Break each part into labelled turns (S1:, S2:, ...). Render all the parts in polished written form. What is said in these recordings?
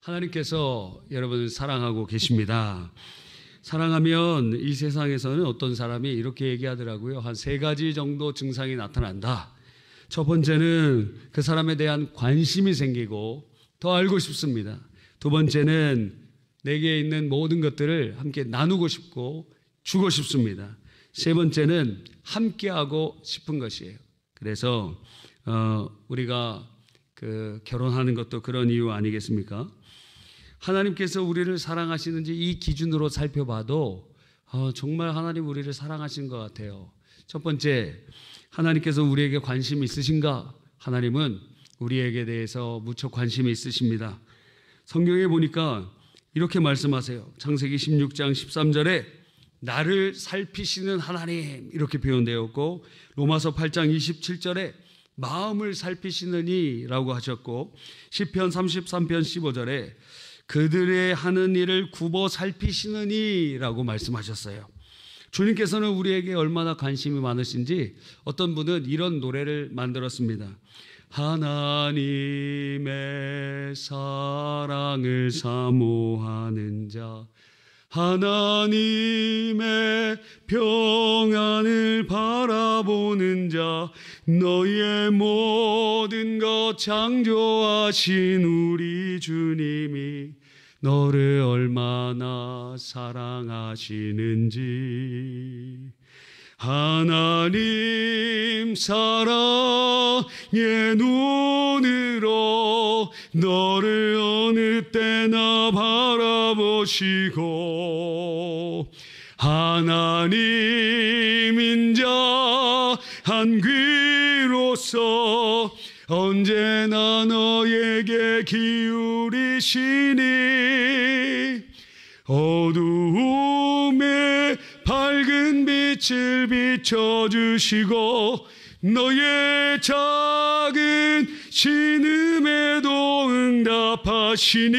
S1: 하나님께서 여러분을 사랑하고 계십니다. 사랑하면 이 세상에서는 어떤 사람이 이렇게 얘기하더라고요. 한 3가지 정도 증상이 나타난다. 첫 번째는 그 사람에 대한 관심이 생기고 더 알고 싶습니다. 두 번째는 내게 있는 모든 것들을 함께 나누고 싶고 주고 싶습니다. 세 번째는 함께하고 싶은 것이에요. 그래서 우리가 결혼하는 것도 그런 이유 아니겠습니까? 하나님께서 우리를 사랑하시는지 이 기준으로 살펴봐도 정말 하나님 우리를 사랑하신 것 같아요. 첫 번째, 하나님께서 우리에게 관심이 있으신가? 하나님은 우리에게 대해서 무척 관심이 있으십니다. 성경에 보니까 이렇게 말씀하세요. 창세기 16장 13절에 나를 살피시는 하나님 이렇게 표현되었고, 로마서 8장 27절에 마음을 살피시느니 라고 하셨고, 시편 33편 15절에 그들의 하는 일을 굽어 살피시느니 라고 말씀하셨어요. 주님께서는 우리에게 얼마나 관심이 많으신지 어떤 분은 이런 노래를 만들었습니다. 하나님의 사랑을 사모하는 자, 하나님의 평안을 바라보는 자, 너희의 모든 것 창조하신 우리 주님이 너를 얼마나 사랑하시는지. 하나님 사랑의 눈으로 너를 어느 때나 바라보시고, 하나님 인자한 귀로서 언제나 너에게 기울이시니, 어두움에 밝은 빛을 비춰주시고 너의 작은 신음에도 응답하시니,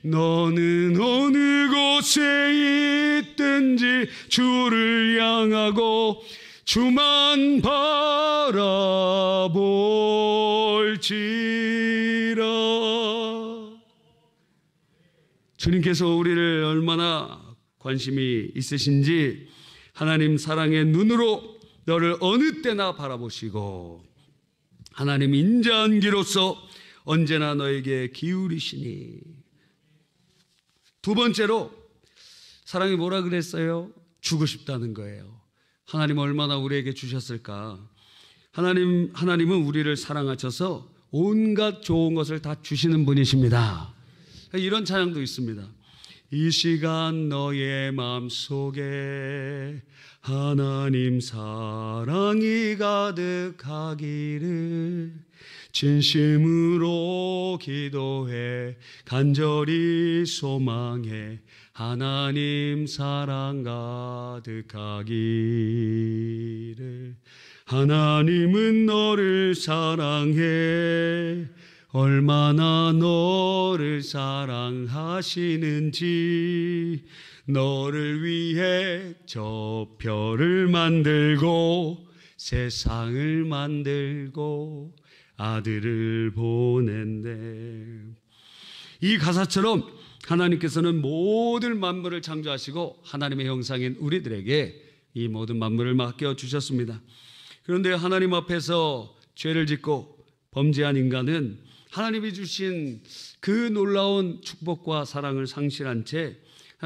S1: 너는 어느 곳에 있든지 주를 향하고 주만 바라볼지라. 주님께서 우리를 얼마나 관심이 있으신지 하나님 사랑의 눈으로 너를 어느 때나 바라보시고, 하나님 인자한 귀로서 언제나 너에게 기울이시니. 두 번째로 사랑이 뭐라 그랬어요? 주고 싶다는 거예요. 하나님 얼마나 우리에게 주셨을까? 하나님은 우리를 사랑하셔서 온갖 좋은 것을 다 주시는 분이십니다. 이런 찬양도 있습니다. 이 시간 너의 마음속에 하나님 사랑이 가득하기를 진심으로 기도해 간절히 소망해 하나님 사랑 가득하기를. 하나님은 너를 사랑해 얼마나 너를 사랑하시는지. 너를 위해 저 별을 만들고 세상을 만들고 아들을 보낸대. 이 가사처럼 하나님께서는 모든 만물을 창조하시고 하나님의 형상인 우리들에게 이 모든 만물을 맡겨주셨습니다. 그런데 하나님 앞에서 죄를 짓고 범죄한 인간은 하나님이 주신 그 놀라운 축복과 사랑을 상실한 채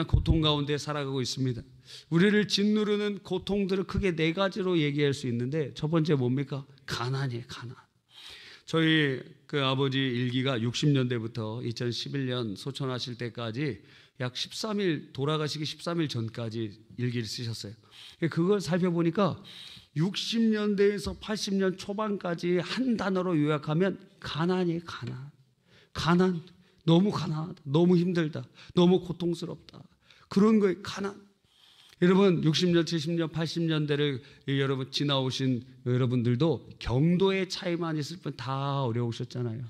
S1: 고통 가운데 살아가고 있습니다. 우리를 짓누르는 고통들을 크게 4가지로 얘기할 수 있는데, 첫 번째 뭡니까? 가난이에요. 가난. 저희 아버지 일기가 60년대부터 2011년 소천하실 때까지 약 13일, 돌아가시기 13일 전까지 일기를 쓰셨어요. 그걸 살펴보니까 60년대에서 80년 초반까지 한 단어로 요약하면 가난이에요. 가난. 너무 가난하다, 너무 힘들다, 너무 고통스럽다, 그런 거에 가난. 여러분 60년, 70년, 80년대를 여러분 지나오신 여러분들도 경도의 차이만 있을 뿐 다 어려우셨잖아요.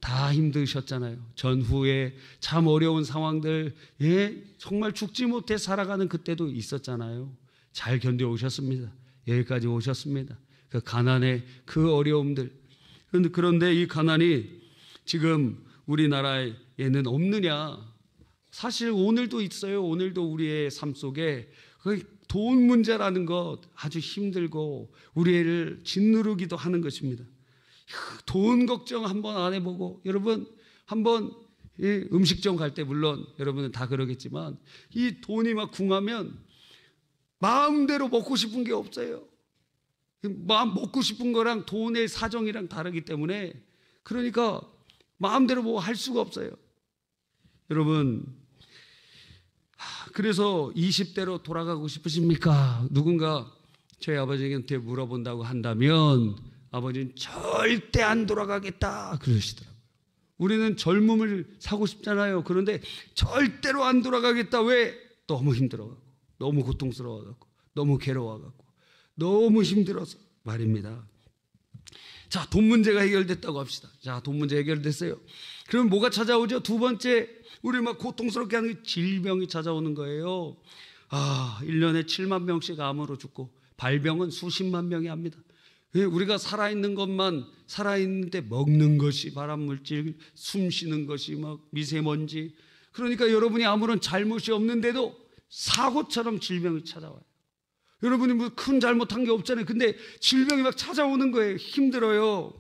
S1: 다 힘드셨잖아요. 전후에 참 어려운 상황들, 정말 죽지 못해 살아가는 그때도 있었잖아요. 잘 견뎌오셨습니다. 여기까지 오셨습니다. 그 가난의 그 어려움들. 그런데 이 가난이 지금 우리나라의 얘는 없느냐? 사실 오늘도 있어요. 오늘도 우리의 삶 속에 돈 문제라는 것 아주 힘들고 우리를 짓누르기도 하는 것입니다. 돈 걱정 한번 안 해보고, 여러분 한번 음식점 갈 때 물론 여러분은 다 그러겠지만 이 돈이 막 궁하면 마음대로 먹고 싶은 게 없어요. 마음 먹고 싶은 거랑 돈의 사정이랑 다르기 때문에, 그러니까 마음대로 뭐 할 수가 없어요. 여러분, 그래서 20대로 돌아가고 싶으십니까? 누군가 저희 아버지한테 물어본다고 한다면 아버지는 절대 안 돌아가겠다 그러시더라고요. 우리는 젊음을 사고 싶잖아요. 그런데 절대로 안 돌아가겠다. 왜? 너무 힘들어가고, 너무 고통스러워가고, 너무 괴로워가고, 너무 힘들어서 말입니다. 자, 돈 문제가 해결됐다고 합시다. 자, 돈 문제 해결됐어요. 그럼 뭐가 찾아오죠? 두 번째, 우리 막 고통스럽게 하는 게 질병이 찾아오는 거예요. 1년에 7만 명씩 암으로 죽고 발병은 수십만 명이 합니다. 우리가 살아있는 것만, 살아있는데 먹는 것이 발암물질, 숨 쉬는 것이 막 미세먼지, 그러니까 여러분이 아무런 잘못이 없는데도 사고처럼 질병이 찾아와요. 여러분이 뭐 큰 잘못한 게 없잖아요. 근데 질병이 막 찾아오는 거예요. 힘들어요.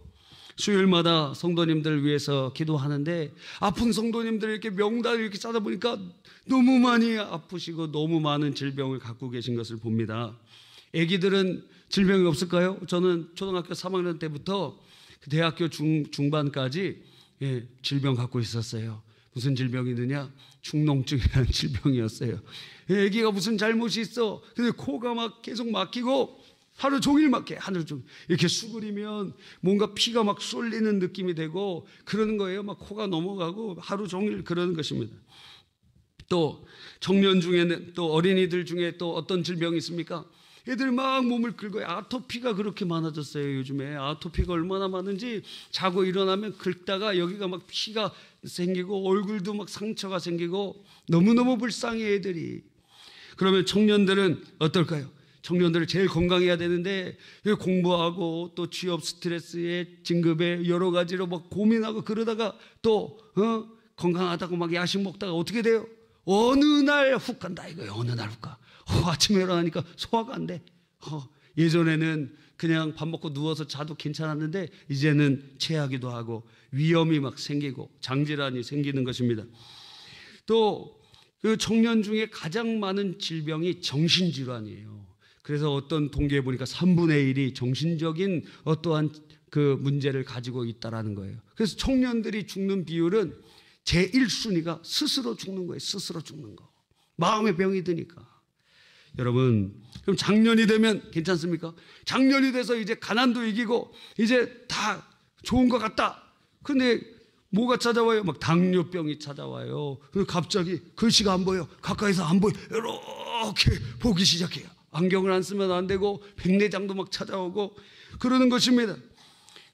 S1: 수요일마다 성도님들 위해서 기도하는데 아픈 성도님들 이렇게 명단을 이렇게 찾아보니까 너무 많이 아프시고 너무 많은 질병을 갖고 계신 것을 봅니다. 아기들은 질병이 없을까요? 저는 초등학교 3학년 때부터 대학교 중반까지 질병 갖고 있었어요. 무슨 질병이 있느냐? 축농증이라는 질병이었어요. 아기가 무슨 잘못이 있어. 근데 코가 막 계속 막히고 하루 종일 막혀. 하루 종일 이렇게 수그리면 뭔가 피가 막 쏠리는 느낌이 되고 그러는 거예요. 막 코가 넘어가고 하루 종일 그러는 것입니다. 또 청년 중에는, 또 어린이들 중에 또 어떤 질병이 있습니까? 애들 막 몸을 긁어요. 아토피가 그렇게 많아졌어요. 요즘에 아토피가 얼마나 많은지, 자고 일어나면 긁다가 여기가 막 피가 생기고 얼굴도 막 상처가 생기고 너무너무 불쌍해 애들이. 그러면 청년들은 어떨까요? 청년들은 제일 건강해야 되는데 공부하고 또 취업 스트레스에 진급에 여러 가지로 막 고민하고 그러다가 또 건강하다고 막 야식 먹다가 어떻게 돼요? 어느 날 훅 간다 이거예요. 어느 날 훅 가. 아침에 일어나니까 소화가 안 돼. 예전에는 그냥 밥 먹고 누워서 자도 괜찮았는데 이제는 체하기도 하고 위염이 막 생기고 장질환이 생기는 것입니다. 또 그 청년 중에 가장 많은 질병이 정신질환이에요. 그래서 어떤 통계에 보니까 3분의 1이 정신적인 어떠한 그 문제를 가지고 있다라는 거예요. 그래서 청년들이 죽는 비율은 제1순위가 스스로 죽는 거예요. 스스로 죽는 거. 마음의 병이 드니까. 여러분, 그럼 장년이 되면 괜찮습니까? 장년이 돼서 이제 가난도 이기고 이제 다 좋은 것 같다. 근데 뭐가 찾아와요? 막 당뇨병이 찾아와요. 그리고 갑자기 글씨가 안 보여. 가까이서 안 보여. 이렇게 보기 시작해요. 안경을 안 쓰면 안 되고 백내장도 막 찾아오고 그러는 것입니다.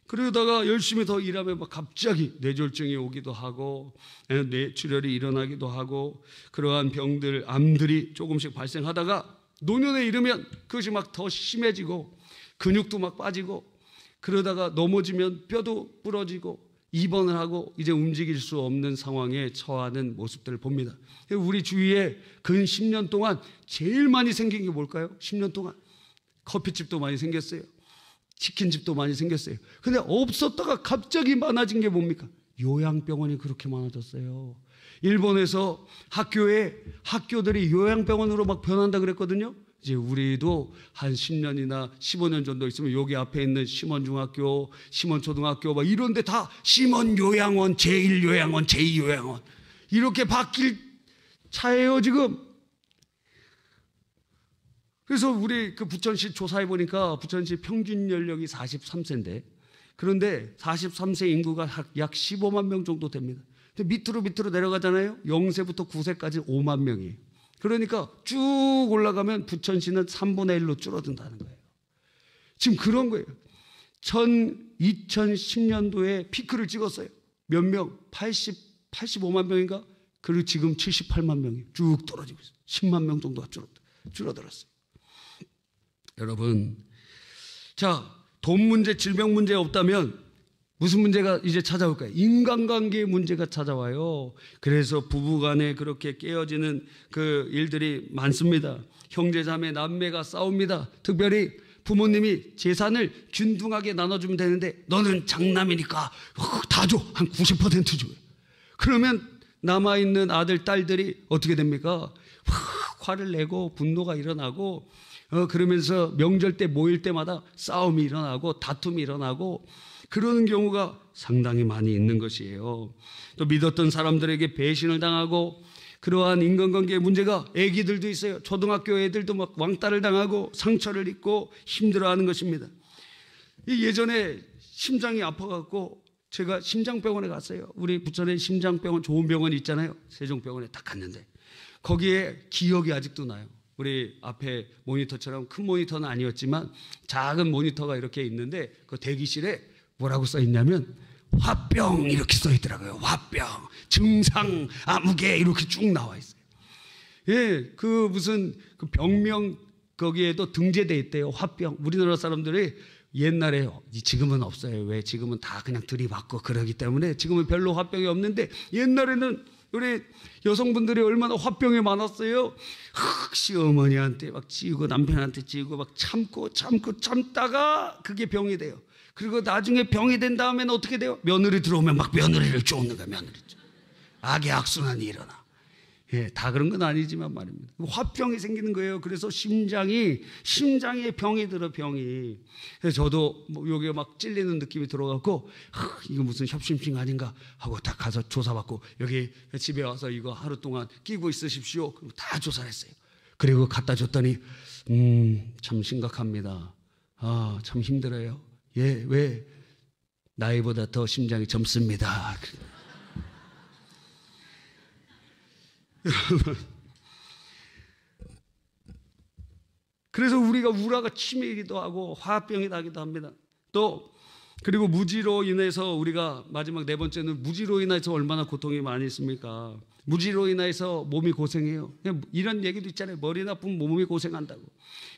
S1: 그러다가 열심히 더 일하면 막 갑자기 뇌졸중이 오기도 하고 뇌출혈이 일어나기도 하고 그러한 병들, 암들이 조금씩 발생하다가 노년에 이르면 그것이 막 더 심해지고 근육도 막 빠지고 그러다가 넘어지면 뼈도 부러지고 입원을 하고 이제 움직일 수 없는 상황에 처하는 모습들을 봅니다. 우리 주위에 근 10년 동안 제일 많이 생긴 게 뭘까요? 10년 동안 커피집도 많이 생겼어요. 치킨집도 많이 생겼어요. 근데 없었다가 갑자기 많아진 게 뭡니까? 요양병원이 그렇게 많아졌어요. 일본에서 학교들이 요양병원으로 막 변한다 그랬거든요. 이제 우리도 한 10년이나 15년 정도 있으면 여기 앞에 있는 심원중학교, 심원초등학교 막 이런 데 다 심원요양원, 제1요양원, 제2요양원 이렇게 바뀔 차예요 지금. 그래서 우리 그 부천시 조사해 보니까 부천시 평균 연령이 43세인데 그런데 43세 인구가 약 15만 명 정도 됩니다. 근데 밑으로 내려가잖아요. 0세부터 9세까지 5만 명이에요. 그러니까 쭉 올라가면 부천시는 3분의 1로 줄어든다는 거예요. 지금 그런 거예요. 2010년도에 피크를 찍었어요. 몇 명? 85만 명인가? 그리고 지금 78만 명이 쭉 떨어지고 있어요. 10만 명 정도가 줄어들었어요. 여러분, 자, 돈 문제, 질병 문제 없다면 무슨 문제가 이제 찾아올까요? 인간관계의 문제가 찾아와요. 그래서 부부간에 그렇게 깨어지는 그 일들이 많습니다. 형제자매 남매가 싸웁니다. 특별히 부모님이 재산을 균등하게 나눠주면 되는데 너는 장남이니까 다 줘. 한 90% 줘요. 그러면 남아있는 아들, 딸들이 어떻게 됩니까? 화를 내고 분노가 일어나고 그러면서 명절 때 모일 때마다 싸움이 일어나고 다툼이 일어나고 그러는 경우가 상당히 많이 있는 것이에요. 또 믿었던 사람들에게 배신을 당하고 그러한 인간관계의 문제가 애기들도 있어요. 초등학교 애들도 막 왕따를 당하고 상처를 입고 힘들어하는 것입니다. 예전에 심장이 아파갖고 제가 심장병원에 갔어요. 우리 부천에 심장병원 좋은 병원 있잖아요. 세종병원에 딱 갔는데 거기에 기억이 아직도 나요. 우리 앞에 모니터처럼 큰 모니터는 아니었지만 작은 모니터가 이렇게 있는데 그 대기실에 뭐라고 써 있냐면 화병 이렇게 써 있더라고요. 화병, 증상, 아무개 이렇게 쭉 나와 있어요. 예, 그 무슨 그 병명 거기에도 등재돼 있대요. 화병. 우리나라 사람들이 옛날에 지금은 없어요. 왜? 지금은 다 그냥 들이받고 그러기 때문에 지금은 별로 화병이 없는데 옛날에는 우리 여성분들이 얼마나 화병이 많았어요. 시어머니한테 막 찌우고 남편한테 찌우고 막 참다가 그게 병이 돼요. 그리고 나중에 병이 된 다음에는 어떻게 돼요? 며느리 들어오면 막 며느리를 쫓는 거야. 며느리. 악의 악순환이 일어나. 예, 다 그런 건 아니지만 말입니다. 화병이 생기는 거예요. 그래서 심장에 병이 들어, 병이. 그래서 저도 뭐 여기에 막 찔리는 느낌이 들어갖고 이거 무슨 협심증 아닌가 하고 딱 가서 조사받고 여기 집에 와서 이거 하루 동안 끼고 있으십시오. 그리고 다 조사를 했어요. 그리고 갖다 줬더니 참 심각합니다. 아, 참 힘들어요. 예, 왜? 나이보다 더 심장이 젊습니다. 그래서 우리가 우라가 치매이기도 하고 화병이 나기도 합니다. 또 그리고 무지로 인해서 우리가 마지막 네 번째는 무지로 인해서 얼마나 고통이 많이 있습니까? 무지로 인해서 몸이 고생해요. 이런 얘기도 있잖아요. 머리 나쁘면 몸이 고생한다고.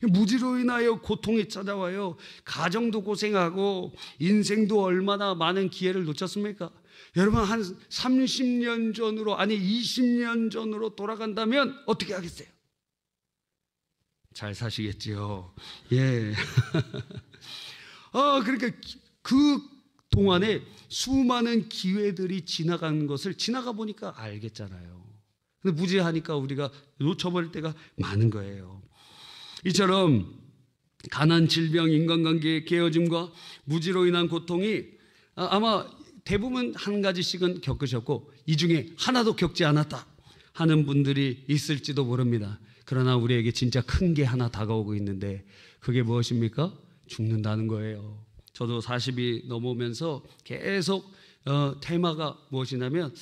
S1: 무지로 인하여 고통이 찾아와요. 가정도 고생하고 인생도 얼마나 많은 기회를 놓쳤습니까? 여러분 한 30년 전으로 아니 20년 전으로 돌아간다면 어떻게 하겠어요? 잘 사시겠지요. 예. 그러니까 그 동안에 수많은 기회들이 지나간 것을 지나가 보니까 알겠잖아요. 근데 무지하니까 우리가 놓쳐버릴 때가 많은 거예요. 이처럼 가난, 질병, 인간관계의 깨어짐과 무지로 인한 고통이 아마 대부분 한 가지씩은 겪으셨고 이 중에 하나도 겪지 않았다 하는 분들이 있을지도 모릅니다. 그러나 우리에게 진짜 큰 게 하나 다가오고 있는데 그게 무엇입니까? 죽는다는 거예요. 저도 40이 넘어오면서 계속 테마가 무엇이냐면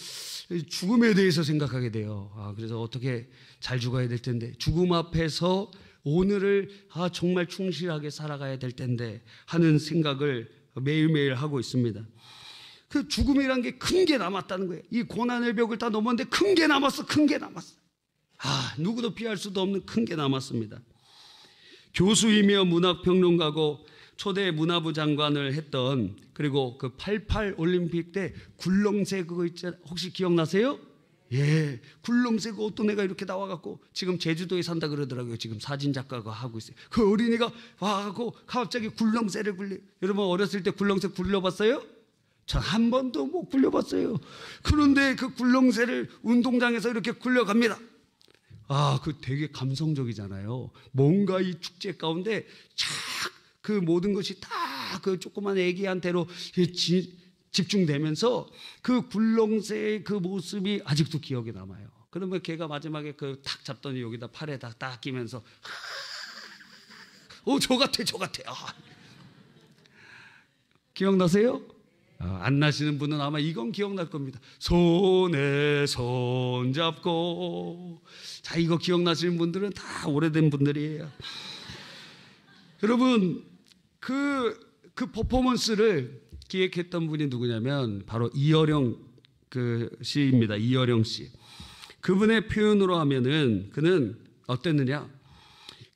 S1: 죽음에 대해서 생각하게 돼요. 그래서 어떻게 잘 죽어야 될 텐데 죽음 앞에서 오늘을 정말 충실하게 살아가야 될 텐데 하는 생각을 매일매일 하고 있습니다. 그 죽음이란 게 큰 게 남았다는 거예요. 이 고난의 벽을 다 넘었는데 큰 게 남았어. 큰 게 남았어. 누구도 피할 수도 없는 큰 게 남았습니다. 교수이며 문학평론가고 초대 문화부 장관을 했던 그리고 그 88 올림픽 때 굴렁쇠 그거 있잖아요. 혹시 기억나세요? 예, 굴렁쇠 그 어떤 애가 이렇게 나와갖고 지금 제주도에 산다 그러더라고요. 지금 사진작가가 하고 있어요. 그 어린이가 와갖고 갑자기 굴렁쇠를 굴려. 여러분 어렸을 때 굴렁쇠 굴려봤어요? 전 한 번도 못 굴려봤어요. 그런데 그 굴렁쇠를 운동장에서 이렇게 굴려갑니다. 그 되게 감성적이잖아요. 뭔가 이 축제 가운데 그 모든 것이 다 그 조그만 애기한테로 집중되면서 그 굴렁쇠의 그 모습이 아직도 기억에 남아요. 그러면 걔가 마지막에 그 탁 잡더니 여기다 팔에다 딱 끼면서 저 같아. 기억나세요? 안 나시는 분은 아마 이건 기억날 겁니다. 손에 손 잡고. 자, 이거 기억나시는 분들은 다 오래된 분들이에요. 여러분, 그 퍼포먼스를 기획했던 분이 누구냐면 바로 이어령 씨입니다. 이어령 씨. 그분의 표현으로 하면은 그는 어땠느냐?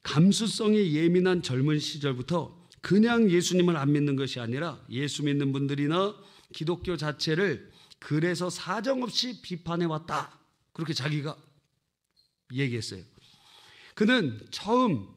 S1: 감수성이 예민한 젊은 시절부터 그냥 예수님을 안 믿는 것이 아니라 예수 믿는 분들이나 기독교 자체를 그래서 사정없이 비판해왔다. 그렇게 자기가 얘기했어요. 그는 처음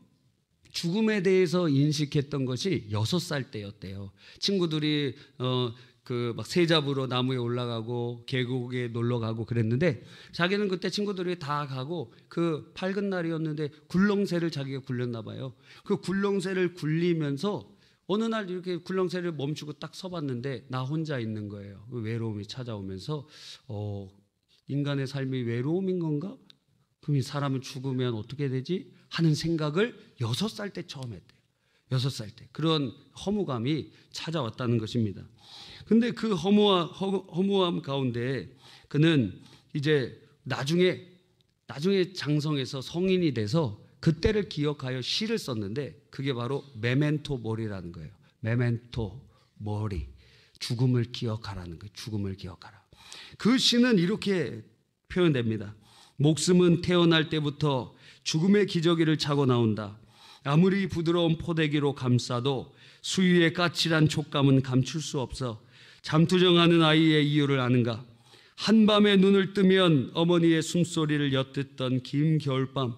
S1: 죽음에 대해서 인식했던 것이 6살 때였대요. 친구들이 막 새 잡으러 나무에 올라가고 계곡에 놀러 가고 그랬는데 자기는 그때 친구들이 다 가고 그 밝은 날이었는데 굴렁쇠를 자기가 굴렸나 봐요. 그 굴렁쇠를 굴리면서 어느 날 이렇게 굴렁쇠를 멈추고 딱 서봤는데 나 혼자 있는 거예요. 그 외로움이 찾아오면서 인간의 삶이 외로움인 건가? 그럼 이 사람은 죽으면 어떻게 되지? 하는 생각을 6살 때 처음 했대요. 6살 때 그런 허무감이 찾아왔다는 것입니다. 근데 그 허무함 가운데 그는 이제 나중에 장성해서 성인이 돼서 그때를 기억하여 시를 썼는데 그게 바로 메멘토 모리라는 거예요. 메멘토 모리, 죽음을 기억하라는 거예요. 죽음을 기억하라. 그 시는 이렇게 표현됩니다. 목숨은 태어날 때부터 죽음의 기저귀를 차고 나온다. 아무리 부드러운 포대기로 감싸도 수유의 까칠한 촉감은 감출 수 없어. 잠투정하는 아이의 이유를 아는가? 한밤에 눈을 뜨면 어머니의 숨소리를 엿듣던 긴 겨울밤,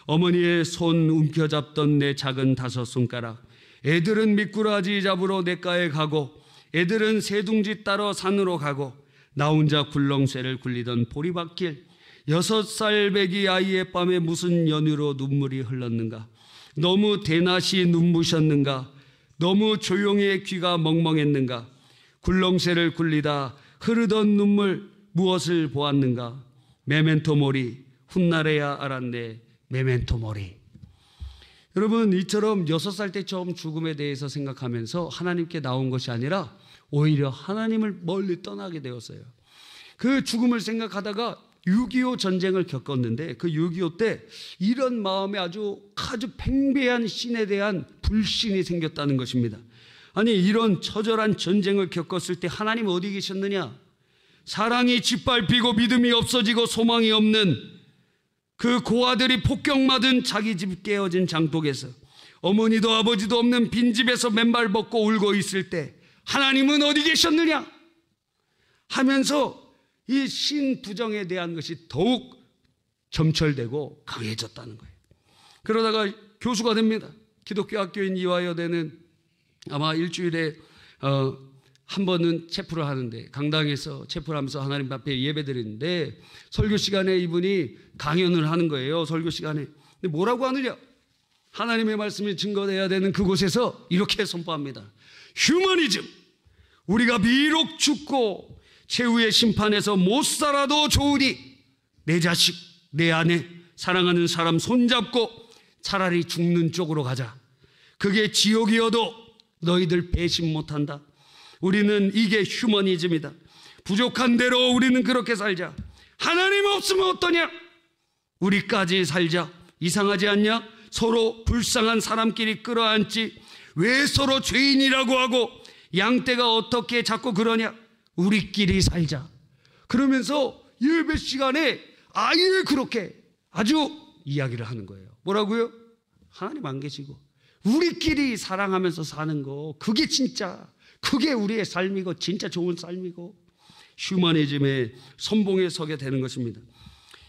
S1: 어머니의 손 움켜잡던 내 작은 5손가락, 애들은 미꾸라지 잡으러 냇가에 가고 애들은 새둥지 따러 산으로 가고 나 혼자 굴렁쇠를 굴리던 보리밭길, 6살 배기 아이의 밤에 무슨 연유로 눈물이 흘렀는가? 너무 대낮이 눈부셨는가? 너무 조용히 귀가 멍멍했는가? 굴렁쇠를 굴리다 흐르던 눈물 무엇을 보았는가? 메멘토 모리, 훗날에야 알았네. 메멘토 모리. 여러분, 이처럼 6살 때 처음 죽음에 대해서 생각하면서 하나님께 나온 것이 아니라 오히려 하나님을 멀리 떠나게 되었어요. 그 죽음을 생각하다가 6.25 전쟁을 겪었는데 그 6.25 때 이런 마음에 아주 팽배한 신에 대한 불신이 생겼다는 것입니다. 아니, 이런 처절한 전쟁을 겪었을 때 하나님 어디 계셨느냐? 사랑이 짓밟히고 믿음이 없어지고 소망이 없는 그 고아들이 폭격맞은 자기 집 깨어진 장독에서 어머니도 아버지도 없는 빈집에서 맨발 벗고 울고 있을 때 하나님은 어디 계셨느냐? 하면서 이 신부정에 대한 것이 더욱 점철되고 강해졌다는 거예요. 그러다가 교수가 됩니다. 기독교 학교인 이화여대는 아마 일주일에 한 번은 체프를 하는데 강당에서 체프를 하면서 하나님 앞에 예배드리는데 설교 시간에 이분이 강연을 하는 거예요. 설교 시간에. 근데 뭐라고 하느냐? 하나님의 말씀이 증거돼야 되는 그곳에서 이렇게 선포합니다. 휴머니즘. 우리가 비록 죽고 최후의 심판에서 못 살아도 좋으니 내 자식, 내 아내, 사랑하는 사람 손잡고 차라리 죽는 쪽으로 가자. 그게 지옥이어도 너희들 배신 못한다. 우리는 이게 휴머니즘이다. 부족한 대로 우리는 그렇게 살자. 하나님 없으면 어떠냐? 우리까지 살자. 이상하지 않냐? 서로 불쌍한 사람끼리 끌어안지. 왜 서로 죄인이라고 하고 양떼가 어떻게 자꾸 그러냐? 우리끼리 살자. 그러면서 예배 시간에 아예 그렇게 아주 이야기를 하는 거예요. 뭐라고요? 하나님 안 계시고 우리끼리 사랑하면서 사는 거, 그게 우리의 삶이고 진짜 좋은 삶이고 휴머니즘의 선봉에 서게 되는 것입니다.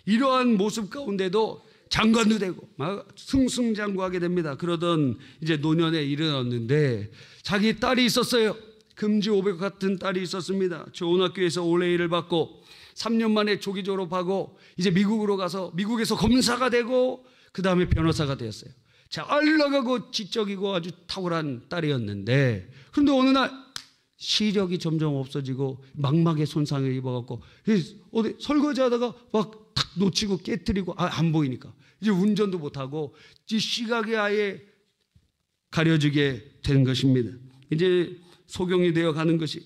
S1: 이러한 모습 가운데도 장관도 되고 막 승승장구하게 됩니다. 그러던 이제 노년에 이르렀는데 자기 딸이 있었어요. 금지 500 같은 딸이 있었습니다. 좋은 학교에서 올레이를 받고 3년 만에 조기 졸업하고 이제 미국으로 가서 미국에서 검사가 되고 그 다음에 변호사가 되었어요. 잘 나가고 지적이고 아주 탁월한 딸이었는데 그런데 어느 날 시력이 점점 없어지고 망막에 손상을 입어갖고 어디 설거지하다가 막 탁 놓치고 깨트리고 안 보이니까 이제 운전도 못하고 시각이 아예 가려지게 된 것입니다. 이제 소경이 되어 가는 것이.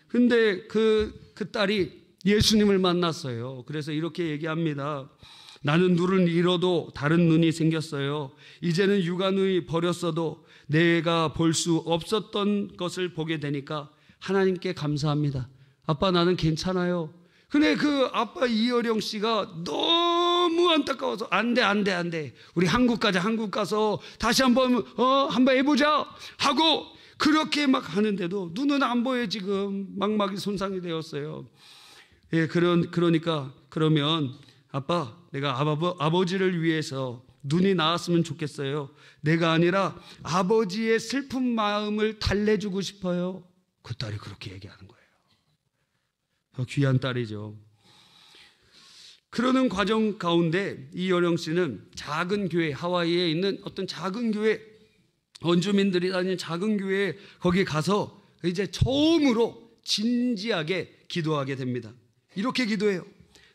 S1: 근데 그 딸이 예수님을 만났어요. 그래서 이렇게 얘기합니다. 나는 눈을 잃어도 다른 눈이 생겼어요. 이제는 육안의 버렸어도 내가 볼 수 없었던 것을 보게 되니까 하나님께 감사합니다. 아빠, 나는 괜찮아요. 근데 그 아빠 이어령 씨가 너무 안타까워서 안 돼. 우리 한국 가자. 한국 가서 다시 한번 해보자 하고 그렇게 막 하는데도 눈은 안 보여요. 지금 망막이 손상이 되었어요. 예, 그러니까 그러면 아빠, 내가 아버지를 위해서 눈이 나았으면 좋겠어요. 내가 아니라 아버지의 슬픈 마음을 달래주고 싶어요. 그 딸이 그렇게 얘기하는 거예요. 귀한 딸이죠. 그러는 과정 가운데 이여령 씨는 작은 교회, 하와이에 있는 어떤 작은 교회, 원주민들이 다니는 작은 교회에 거기 가서 이제 처음으로 진지하게 기도하게 됩니다. 이렇게 기도해요.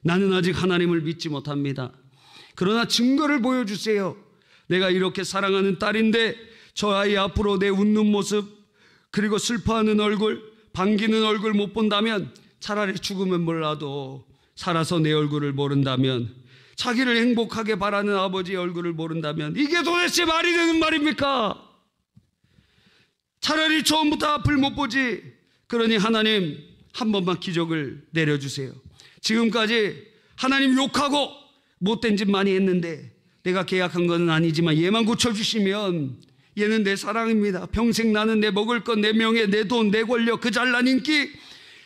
S1: 나는 아직 하나님을 믿지 못합니다. 그러나 증거를 보여주세요. 내가 이렇게 사랑하는 딸인데 저 아이 앞으로 내 웃는 모습, 그리고 슬퍼하는 얼굴, 반기는 얼굴 못 본다면, 차라리 죽으면 몰라도 살아서 내 얼굴을 모른다면, 자기를 행복하게 바라는 아버지의 얼굴을 모른다면, 이게 도대체 말이 되는 말입니까? 차라리 처음부터 앞을 못 보지. 그러니 하나님, 한 번만 기적을 내려주세요. 지금까지 하나님 욕하고 못된 짓 많이 했는데 내가 계약한 건 아니지만 얘만 고쳐주시면 얘는 내 사랑입니다. 평생 나는 내 먹을 것, 내 명예, 내 돈, 내 권력, 그 잘난 인기,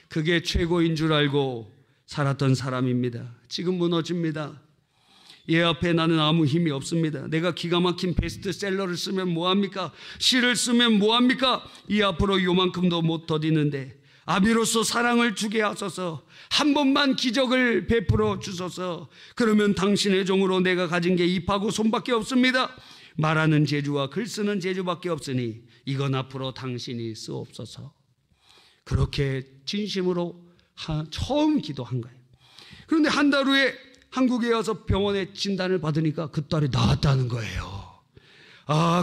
S1: 그게 최고인 줄 알고 살았던 사람입니다. 지금 무너집니다. 얘 앞에 나는 아무 힘이 없습니다. 내가 기가 막힌 베스트셀러를 쓰면 뭐합니까? 시를 쓰면 뭐합니까? 이 앞으로 요만큼도 못 더디는데 아비로서 사랑을 주게 하소서. 한 번만 기적을 베풀어 주소서. 그러면 당신의 종으로 내가 가진 게 입하고 손밖에 없습니다. 말하는 재주와 글 쓰는 재주밖에 없으니 이건 앞으로 당신이 쓰옵소서. 그렇게 진심으로 처음 기도한 거예요. 그런데 한 달 후에 한국에 와서 병원에 진단을 받으니까 그 딸이 나았다는 거예요.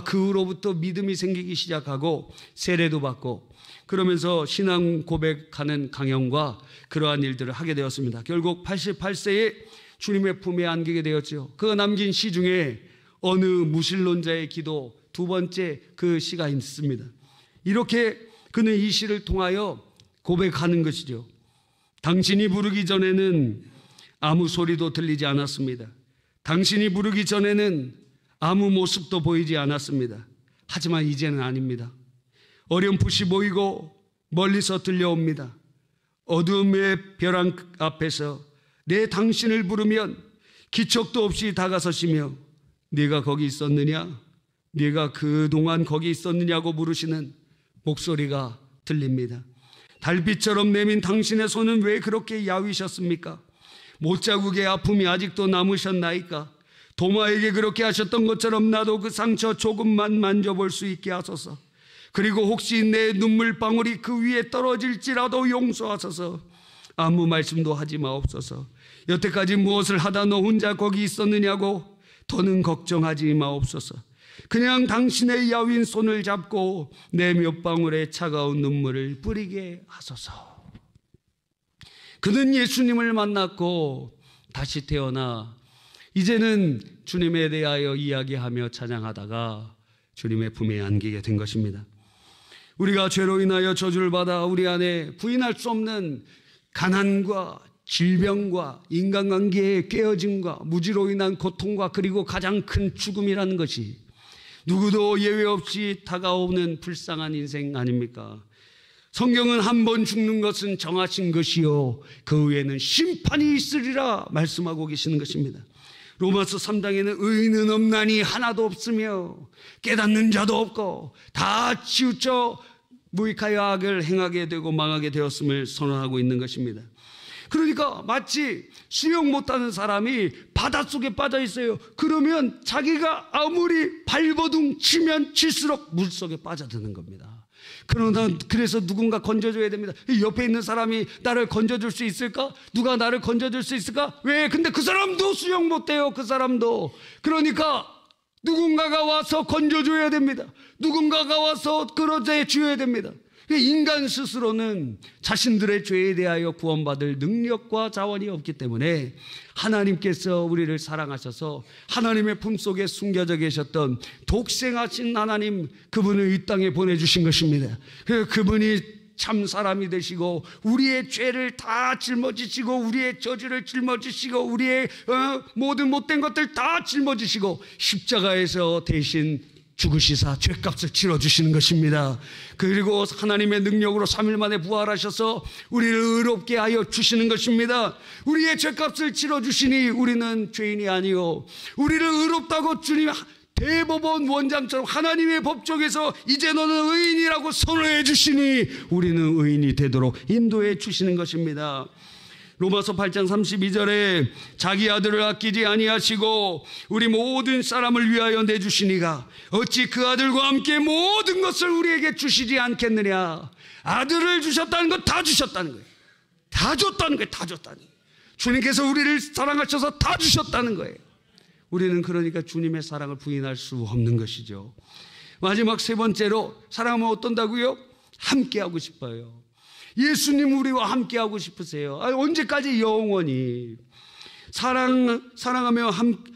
S1: 그 후로부터 믿음이 생기기 시작하고 세례도 받고, 그러면서 신앙 고백하는 강연과 그러한 일들을 하게 되었습니다. 결국 88세에 주님의 품에 안기게 되었죠. 그가 남긴 시 중에 어느 무신론자의 기도 두 번째 그 시가 있습니다. 이렇게 그는 이 시를 통하여 고백하는 것이죠. 당신이 부르기 전에는 아무 소리도 들리지 않았습니다. 당신이 부르기 전에는 아무 모습도 보이지 않았습니다. 하지만 이제는 아닙니다. 어렴풋이 보이고 멀리서 들려옵니다. 어둠의 벼랑 앞에서 내 당신을 부르면 기척도 없이 다가서시며 네가 거기 있었느냐? 네가 그동안 거기 있었느냐고 물으시는 목소리가 들립니다. 달빛처럼 내민 당신의 손은 왜 그렇게 야위셨습니까? 못자국의 아픔이 아직도 남으셨나이까? 도마에게 그렇게 하셨던 것처럼 나도 그 상처 조금만 만져볼 수 있게 하소서. 그리고 혹시 내 눈물방울이 그 위에 떨어질지라도 용서하소서. 아무 말씀도 하지 마옵소서. 여태까지 무엇을 하다 너 혼자 거기 있었느냐고 더는 걱정하지 마옵소서. 그냥 당신의 야윈 손을 잡고 내 몇 방울의 차가운 눈물을 뿌리게 하소서. 그는 예수님을 만났고 다시 태어나 이제는 주님에 대하여 이야기하며 찬양하다가 주님의 품에 안기게 된 것입니다. 우리가 죄로 인하여 저주를 받아 우리 안에 부인할 수 없는 가난과 질병과 인간관계의 깨어짐과 무지로 인한 고통과 그리고 가장 큰 죽음이라는 것이 누구도 예외 없이 다가오는 불쌍한 인생 아닙니까? 성경은 한 번 죽는 것은 정하신 것이요 그 후에는 심판이 있으리라 말씀하고 계시는 것입니다. 로마서 3장에는 의인은 없나니 하나도 없으며 깨닫는 자도 없고 다 치우쳐 무익하여 악을 행하게 되고 망하게 되었음을 선언하고 있는 것입니다. 그러니까 마치 수영 못하는 사람이 바닷속에 빠져 있어요. 그러면 자기가 아무리 발버둥 치면 칠수록 물속에 빠져드는 겁니다. 그래서 누군가 건져줘야 됩니다. 옆에 있는 사람이 나를 건져줄 수 있을까? 누가 나를 건져줄 수 있을까? 왜? 근데 그 사람도 수영 못해요. 그 사람도. 그러니까 누군가가 와서 건져줘야 됩니다. 누군가가 와서 끌어내 줘야 됩니다. 인간 스스로는 자신들의 죄에 대하여 구원받을 능력과 자원이 없기 때문에 하나님께서 우리를 사랑하셔서 하나님의 품속에 숨겨져 계셨던 독생하신 하나님, 그분을 이 땅에 보내주신 것입니다. 그분이 참 사람이 되시고 우리의 죄를 다 짊어지시고 우리의 저주를 짊어지시고 우리의 모든 못된 것들 다 짊어지시고 십자가에서 대신 죽으시사 죄값을 치러주시는 것입니다. 그리고 하나님의 능력으로 3일 만에 부활하셔서 우리를 의롭게 하여 주시는 것입니다. 우리의 죄값을 치러주시니 우리는 죄인이 아니요, 우리를 의롭다고 주님 대법원 원장처럼 하나님의 법정에서 이제 너는 의인이라고 선언해 주시니 우리는 의인이 되도록 인도해 주시는 것입니다. 로마서 8장 32절에 자기 아들을 아끼지 아니하시고 우리 모든 사람을 위하여 내주시니가 어찌 그 아들과 함께 모든 것을 우리에게 주시지 않겠느냐. 아들을 주셨다는 건 다 주셨다는 거예요. 다 줬다는 거예요. 다 줬다는 거예요. 주님께서 우리를 사랑하셔서 다 주셨다는 거예요. 우리는 그러니까 주님의 사랑을 부인할 수 없는 것이죠. 마지막 세 번째로, 사랑하면 어떤다고요? 함께하고 싶어요. 예수님 우리와 함께하고 싶으세요. 언제까지? 영원히. 사랑하며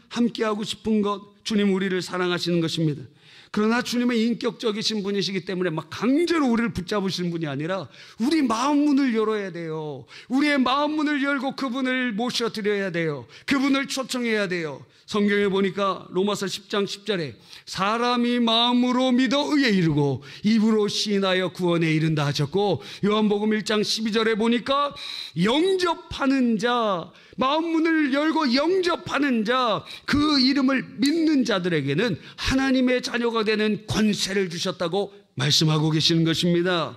S1: 함께하고 싶은 것, 주님 우리를 사랑하시는 것입니다. 그러나 주님은 인격적이신 분이시기 때문에 막 강제로 우리를 붙잡으시는 분이 아니라 우리 마음 문을 열어야 돼요. 우리의 마음 문을 열고 그분을 모셔드려야 돼요. 그분을 초청해야 돼요. 성경에 보니까 로마서 10장 10절에 사람이 마음으로 믿어 의에 이르고 입으로 시인하여 구원에 이른다 하셨고, 요한복음 1장 12절에 보니까 영접하는 자, 마음 문을 열고 영접하는 자, 그 이름을 믿는 자들에게는 하나님의 자녀가 되는 권세를 주셨다고 말씀하고 계시는 것입니다.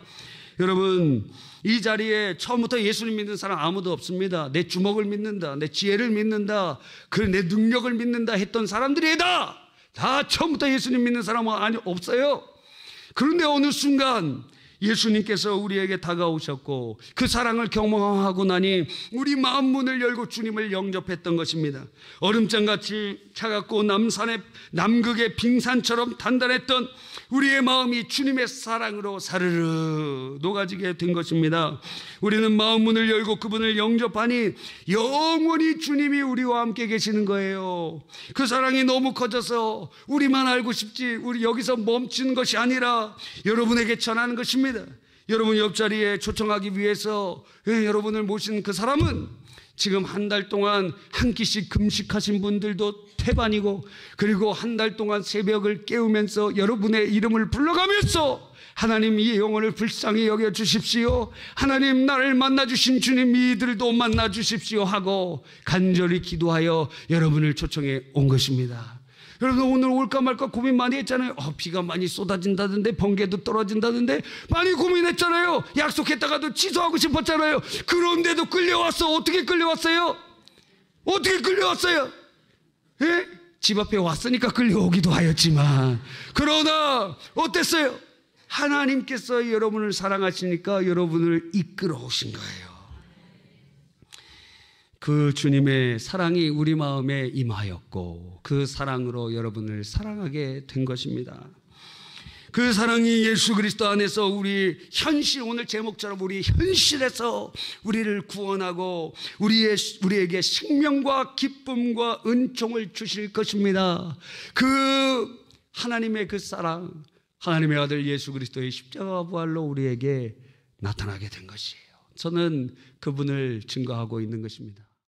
S1: 여러분, 이 자리에 처음부터 예수님 믿는 사람 아무도 없습니다. 내 주먹을 믿는다, 내 지혜를 믿는다, 내 능력을 믿는다 했던 사람들이다. 다 처음부터 예수님 믿는 사람은 없어요. 그런데 어느 순간 예수님께서 우리에게 다가오셨고 그 사랑을 경험하고 나니 우리 마음 문을 열고 주님을 영접했던 것입니다. 얼음장같이 차갑고 남극의 빙산처럼 단단했던 우리의 마음이 주님의 사랑으로 사르르 녹아지게 된 것입니다. 우리는 마음 문을 열고 그분을 영접하니 영원히 주님이 우리와 함께 계시는 거예요. 그 사랑이 너무 커져서 우리만 알고 싶지, 우리 여기서 멈추는 것이 아니라 여러분에게 전하는 것입니다. 여러분 옆자리에 초청하기 위해서 여러분을 모신 그 사람은 지금 한 달 동안 한 끼씩 금식하신 분들도 태반이고, 그리고 한 달 동안 새벽을 깨우면서 여러분의 이름을 불러가면서 하나님 이 영혼을 불쌍히 여겨 주십시오, 하나님 나를 만나주신 주님 이들도 만나주십시오 하고 간절히 기도하여 여러분을 초청해 온 것입니다. 여러분 오늘 올까 말까 고민 많이 했잖아요. 비가 많이 쏟아진다던데, 번개도 떨어진다던데 많이 고민했잖아요. 약속했다가도 취소하고 싶었잖아요. 그런데도 끌려왔어. 어떻게 끌려왔어요? 어떻게 끌려왔어요? 예? 집 앞에 왔으니까 끌려오기도 하였지만, 그러나 어땠어요? 하나님께서 여러분을 사랑하시니까 여러분을 이끌어 오신 거예요. 그 주님의 사랑이 우리 마음에 임하였고 그 사랑으로 여러분을 사랑하게 된 것입니다. 그 사랑이 예수 그리스도 안에서 우리 현실, 오늘 제목처럼 우리 현실에서 우리를 구원하고 우리에게 생명과 기쁨과 은총을 주실 것입니다. 그 하나님의 그 사랑, 하나님의 아들 예수 그리스도의 십자가 부활로 우리에게 나타나게 된 것이에요. 저는 그분을 증거하고 있는 것입니다.